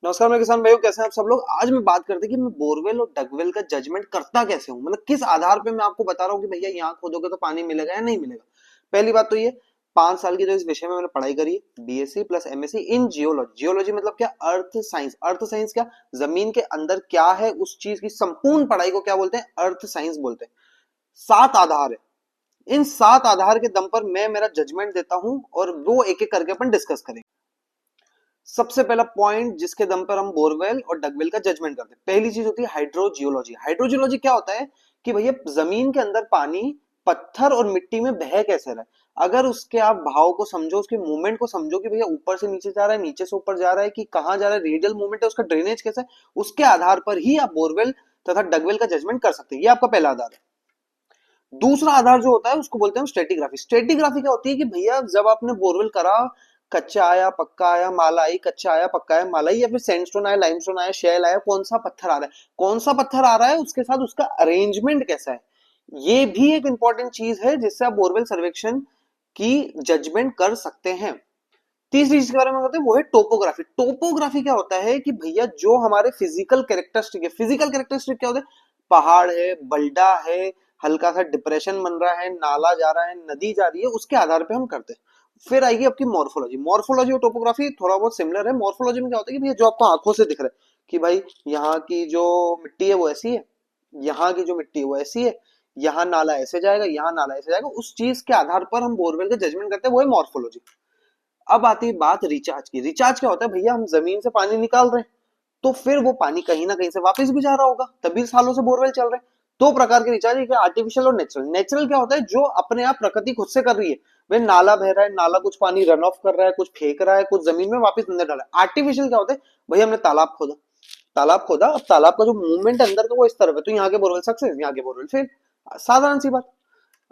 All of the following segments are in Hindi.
नमस्कार मेरे किसान भाइयों, कैसे हैं आप सब लोग। आज मैं बात करते हैं कि मैं बोरवेल और डगवेल का जजमेंट करता कैसे हूं, मतलब किस आधार पे मैं आपको बता रहा हूं कि भैया यहाँ खोदोगे तो पानी मिलेगा या नहीं मिलेगा। पहली बात तो ये 5 साल की जो इस विषय में मैंने पढ़ाई करी है, BSc plus MSc in geology. Geology मतलब क्या? Earth science. अर्थ साइंस क्या? जमीन के अंदर क्या है उस चीज की संपूर्ण पढ़ाई को क्या बोलते हैं? अर्थ साइंस बोलते हैं। 7 आधार है, इन 7 आधार के दम पर मैं मेरा जजमेंट देता हूं और वो एक एक करके अपन डिस्कस करेंगे। सबसे पहला पॉइंट जिसके दम पर हम बोरवेल और डगवेल का जजमेंट करते हैं, पहली चीज होती है हाइड्रोजियोलॉजी। हाइड्रोजियोलॉजी क्या होता है कि भैया जमीन के अंदर पानी पत्थर और मिट्टी में बह कैसे रहा है, अगर उसके आप भाव को समझो, उसके मूवमेंट को समझो कि भैया ऊपर से नीचे जा रहा है, नीचे से ऊपर जा रहा है, कि कहां जा रहा है, रेडियल मूवमेंट है, उसका ड्रेनेज कैसा है, उसके आधार पर ही आप बोरवेल तथा डगवेल का जजमेंट कर सकते हैं। ये आपका पहला आधार है। दूसरा आधार जो होता है उसको बोलते हैं स्ट्रेटिग्राफी। स्ट्रेटिग्राफी क्या होती है कि भैया जब आपने बोरवेल करा, कच्चा आया पक्का आया, माला आई, कच्चा आया पक्का आया, माला आई, या फिर सैंडस्टोन आया, लाइमस्टोन आया, शेल आया, कौन सा पत्थर आ रहा है, कौन सा पत्थर आ रहा है, उसके साथ उसका अरेंजमेंट कैसा है, ये भी एक इंपॉर्टेंट चीज है जिससे आप बोरवेल सर्वेक्षण की जजमेंट कर सकते हैं। तीसरी चीज के बारे में बताते हैं वो है टोपोग्राफी। टोपोग्राफी क्या होता है कि भैया जो हमारे फिजिकल कैरेक्टरिस्टिक है, फिजिकल कैरेक्टरिस्टिक क्या होते हैं? पहाड़ है, बल्डा है, हल्का सा डिप्रेशन बन रहा है, नाला जा रहा है, नदी जा रही है, उसके आधार पे हम करते हैं। फिर आएगी आपकी मॉर्फोलॉजी। मॉर्फोलॉजी और टोपोग्राफी थोड़ा बहुत सिमिलर है। मॉर्फोलॉजी में क्या होता है कि भैया जो आपको आंखों से दिख रहा है कि भाई यहाँ की जो मिट्टी है वो ऐसी है, यहाँ की जो मिट्टी है वो ऐसी है, यहाँ नाला ऐसे जाएगा, यहाँ नाला ऐसे जाएगा, उस चीज के आधार पर हम बोरवेल का जजमेंट करते हैं, वो है मॉर्फोलॉजी। अब आती है बात रिचार्ज की। रिचार्ज क्या होता है? भैया हम जमीन से पानी निकाल रहे हैं तो फिर वो पानी कहीं ना कहीं से वापस भी जा रहा होगा, तभी सालों से बोरवेल चल रहे हैं। दो प्रकार के रिचार्ज, एक आर्टिफिशियल और नेचुरल। नेचुरल क्या होता है? जो अपने आप प्रकृति खुद से कर रही है। भाई नाला बह रहा है, नाला कुछ पानी रन ऑफ कर रहा है, कुछ फेंक रहा है, कुछ जमीन में वापस अंदर डाला है। आर्टिफिशियल क्या होता है? भाई हमने तालाब खोदा, तालाब खोदा, अब तालाब का जो मूवमेंट अंदर का वो इस तरफ है, तो यहाँ के बोरवेल सक्सेस, यहाँ के बोरवेल फेल। साधारण सी बात।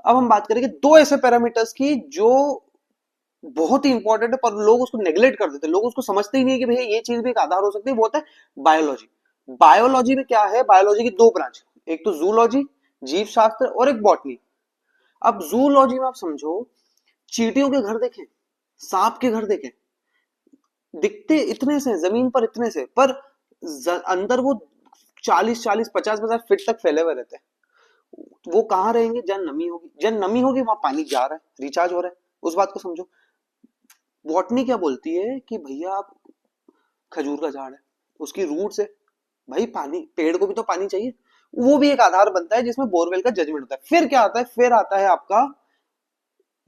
अब हम बात करेंगे दो ऐसे पैरामीटर्स की जो बहुत ही इंपॉर्टेंट है पर लोग उसको नेग्लेक्ट कर देते हैं, लोग उसको समझते ही नहीं है कि भैया ये चीज भी एक आधार हो सकती है। वो होता है बायोलॉजी। बायोलॉजी में क्या है? बायोलॉजी की दो ब्रांच, एक तो जूलॉजी जीव शास्त्र और एक बॉटनी। अब जूलॉजी में आप समझो, चींटियों के घर देखें, सांप के घर देखें, दिखते इतने से जमीन पर, इतने से पर अंदर वो 40-40-50-50 फीट तक फैले हुए रहते हैं। वो कहाँ रहेंगे? जन नमी होगी, जन नमी होगी वहां पानी जा रहा है, रिचार्ज हो रहा है, उस बात को समझो। बॉटनी क्या बोलती है कि भैया आप, खजूर का झाड़ है, उसकी रूट से भाई पानी, पेड़ को भी तो पानी चाहिए, वो भी एक आधार बनता है जिसमें बोरवेल का जजमेंट होता है। फिर क्या आता है? फिर आता है आपका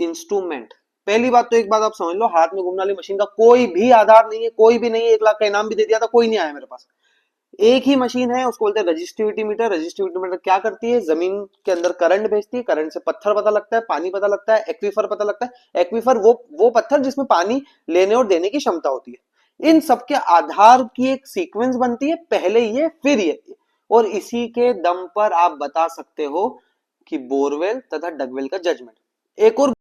इंस्ट्रूमेंट। पहली बात तो एक बात आप समझ लो, हाथ में घूमने वाली मशीन का कोई भी आधार नहीं है, कोई भी नहीं है। 1 लाख का इनाम भी दे दिया था, कोई नहीं आया मेरे पास। एक ही मशीन है, उसको बोलते हैं रजिस्टिविटी मीटर। रजिस्टिविटी मीटर क्या करती है? जमीन के अंदर करंट भेजती है, करंट से पत्थर पता लगता है, पानी पता लगता है, एक्वीफर पता लगता है। एक्वीफर वो पत्थर जिसमें पानी लेने और देने की क्षमता होती है। इन सबके आधार की एक सीक्वेंस बनती है, पहले ये फिर ये, और इसी के दम पर आप बता सकते हो कि बोरवेल तथा डगवेल का जजमेंट। एक और